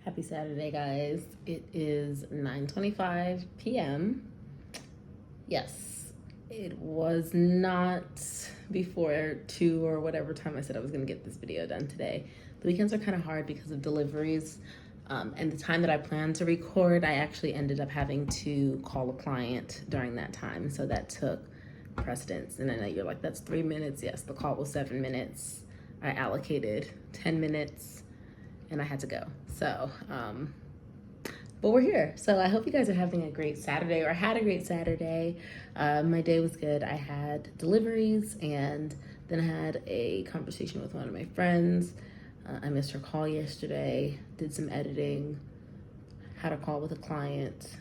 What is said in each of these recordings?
Happy Saturday, guys. It is 9:25 p.m. Yes, it was not before 2 or whatever time I said I was going to get this video done today. The weekends are kind of hard because of deliveries. And the time that I planned to record, I actually ended up having to call a client during that time. So that took precedence. And I know you're like, that's 3 minutes. Yes, the call was 7 minutes. I allocated 10 minutes and I had to go. So, but we're here. So I hope you guys are having a great Saturday or had a great Saturday. My day was good. I had deliveries and then I had a conversation with one of my friends. I missed her call yesterday, did some editing, had a call with a client,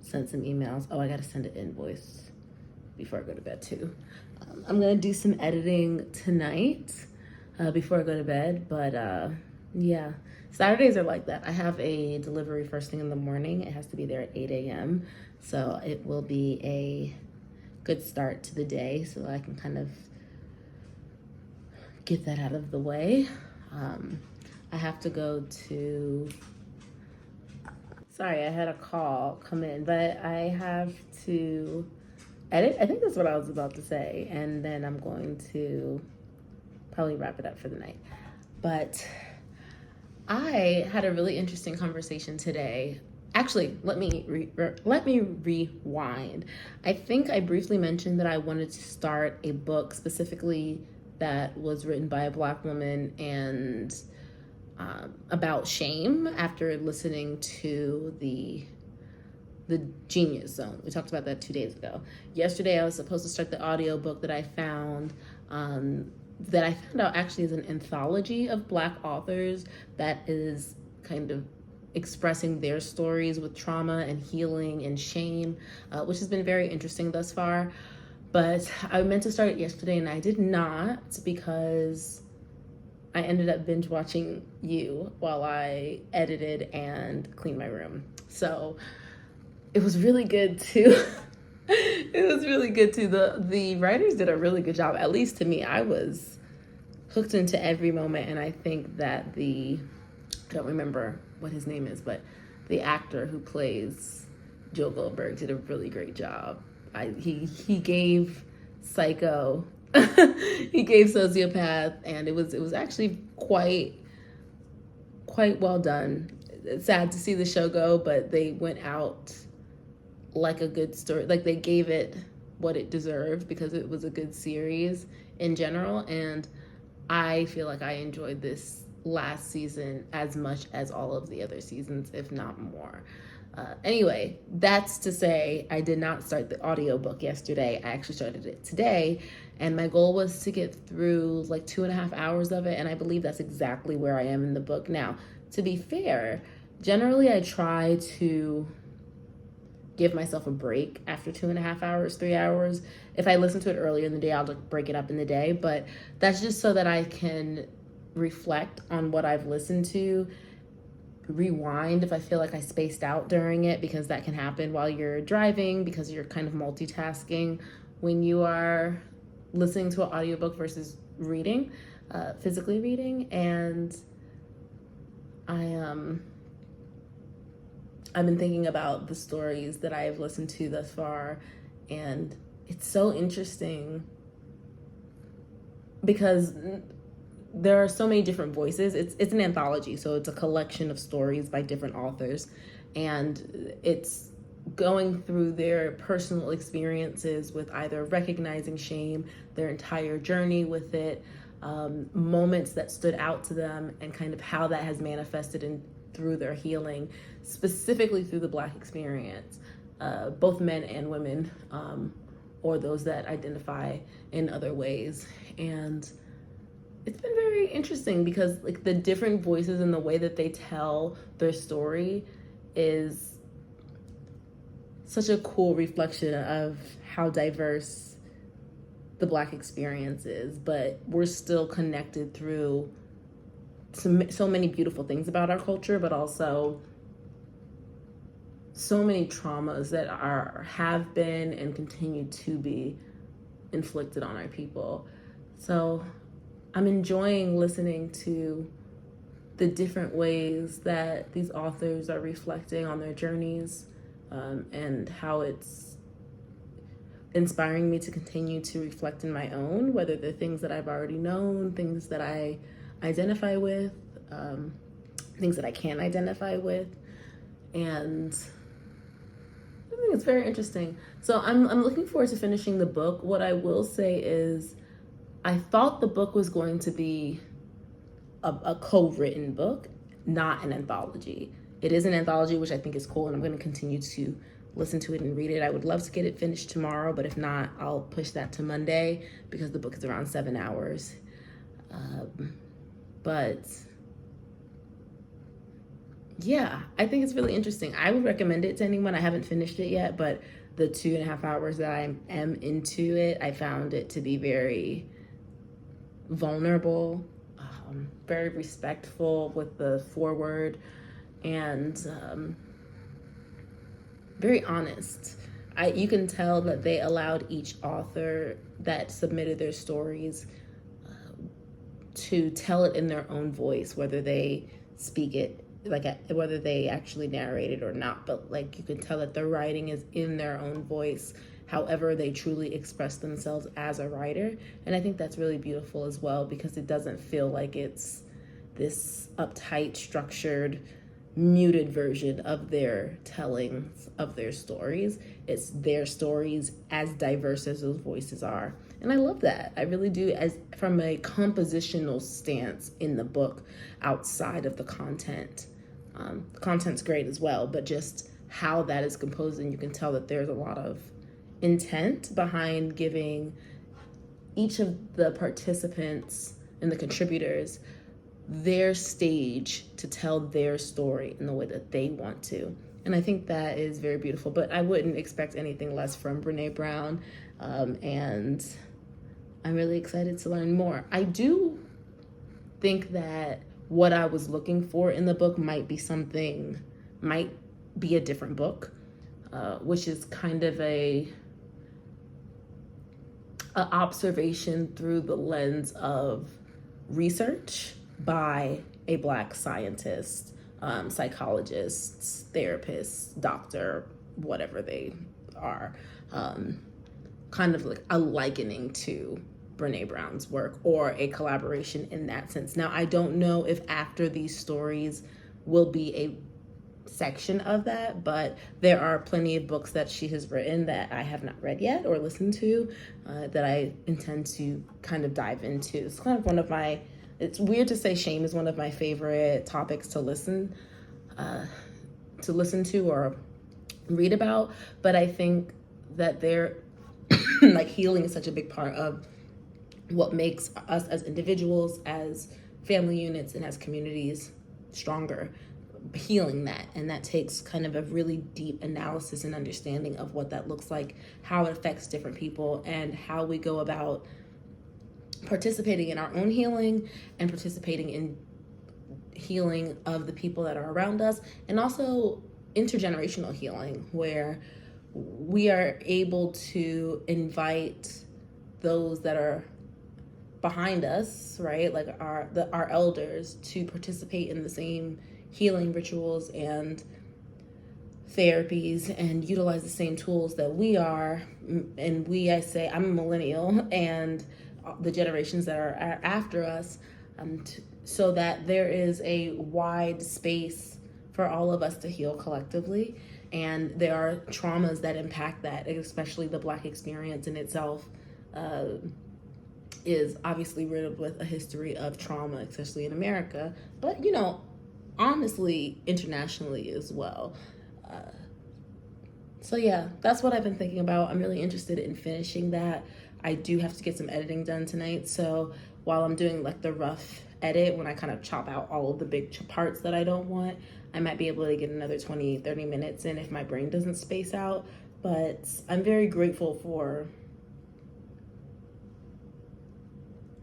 sent some emails. Oh, I got to send an invoice before I go to bed too. I'm going to do some editing tonight before I go to bed, but yeah, Saturdays are like that. I have a delivery first thing in the morning. It has to be there at 8 a.m. So it will be a good start to the day so I can kind of get that out of the way. I have to go to, sorry, I had a call come in, but I have to edit. I think that's what I was about to say. And then I'm going to probably wrap it up for the night. But I had a really interesting conversation today. Actually, let me rewind. I think I briefly mentioned that I wanted to start a book specifically that was written by a Black woman and about shame after listening to the Genius Zone. We talked about that 2 days ago. Yesterday, I was supposed to start the audiobook that I found out actually is an anthology of Black authors that is kind of expressing their stories with trauma and healing and shame, which has been very interesting thus far. But I meant to start it yesterday and I did not because I ended up binge watching you while I edited and cleaned my room. So it was really good too. It was really good too. The writers did a really good job, at least to me. I was hooked into every moment, and I think that I don't remember what his name is, but the actor who plays Joe Goldberg did a really great job. He gave Psycho, he gave Sociopath, and it was actually quite well done. It's sad to see the show go, but they went out like a good story. Like they gave it what it deserved because it was a good series in general, and I feel like I enjoyed this last season as much as all of the other seasons, if not more. Anyway, that's to say I did not start the audiobook yesterday. I actually started it today, and my goal was to get through like 2.5 hours of it, and I believe that's exactly where I am in the book now. To be fair, generally I try to give myself a break after 2.5 hours, 3 hours. If I listen to it earlier in the day, I'll break it up in the day, but that's just so that I can reflect on what I've listened to, rewind if I feel like I spaced out during it, because that can happen while you're driving because you're kind of multitasking when you are listening to an audiobook versus reading, physically reading. And I've been thinking about the stories that I've listened to thus far, and it's so interesting because there are so many different voices. It's an anthology, so it's a collection of stories by different authors, and it's going through their personal experiences with either recognizing shame, their entire journey with it, moments that stood out to them, and kind of how that has manifested through their healing, specifically through the Black experience, both men and women, or those that identify in other ways. And it's been very interesting because like the different voices and the way that they tell their story is such a cool reflection of how diverse the Black experience is, but we're still connected through so many beautiful things about our culture, but also so many traumas that have been and continue to be inflicted on our people. So I'm enjoying listening to the different ways that these authors are reflecting on their journeys, and how it's inspiring me to continue to reflect in my own, whether they're things that I've already known, things that I identify with, things that I can identify with. And I think it's very interesting. So I'm looking forward to finishing the book. What I will say is I thought the book was going to be a co-written book, not an anthology. It is an anthology, which I think is cool, and I'm going to continue to listen to it and read it. I would love to get it finished tomorrow, but if not, I'll push that to Monday because the book is around 7 hours. But yeah, I think it's really interesting. I would recommend it to anyone. I haven't finished it yet, but the 2.5 hours that I am into it, I found it to be very vulnerable, very respectful with the foreword, and very honest. You can tell that they allowed each author that submitted their stories to tell it in their own voice, whether they speak it, like whether they actually narrate it or not, but like you can tell that the writing is in their own voice, however they truly express themselves as a writer. And I think that's really beautiful as well, because it doesn't feel like it's this uptight, structured, muted version of their tellings of their stories. It's their stories as diverse as those voices are. And I love that. I really do, as from a compositional stance in the book, outside of the content. The content's great as well, but just how that is composed, and you can tell that there's a lot of intent behind giving each of the participants and the contributors their stage to tell their story in the way that they want to. And I think that is very beautiful, but I wouldn't expect anything less from Brené Brown. And I'm really excited to learn more. I do think that what I was looking for in the book might be a different book, which is kind of a observation through the lens of research by a Black scientist, psychologist, therapist, doctor, whatever they are, kind of like a likening to Brené Brown's work, or a collaboration in that sense. Now, I don't know if after these stories will be a section of that, but there are plenty of books that she has written that I have not read yet or listened to, that I intend to kind of dive into. It's kind of one of my, it's weird to say shame is one of my favorite topics to listen to or read about, but I think that they're like healing is such a big part of what makes us as individuals, as family units, and as communities stronger. Healing that, and that takes kind of a really deep analysis and understanding of what that looks like, how it affects different people, and how we go about participating in our own healing and participating in healing of the people that are around us, and also intergenerational healing, where we are able to invite those that are behind us, right, like our elders, to participate in the same healing rituals and therapies and utilize the same tools that we are. And I say I'm a millennial, and the generations that are after us, so that there is a wide space for all of us to heal collectively. And there are traumas that impact that, especially the Black experience in itself is obviously riddled with a history of trauma, especially in America, but honestly, internationally as well. So yeah, that's what I've been thinking about. I'm really interested in finishing that. I do have to get some editing done tonight, so while I'm doing like the rough edit, when I kind of chop out all of the big parts that I don't want, I might be able to get another 20-30 minutes in if my brain doesn't space out. But I'm very grateful for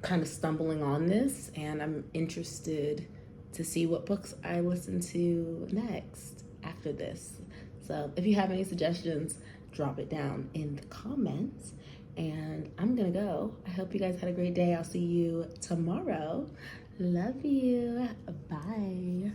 kind of stumbling on this, and I'm interested to see what books I listen to next after this. So if you have any suggestions, drop it down in the comments. And I'm gonna go. I hope you guys had a great day. I'll see you tomorrow. Love you. Bye.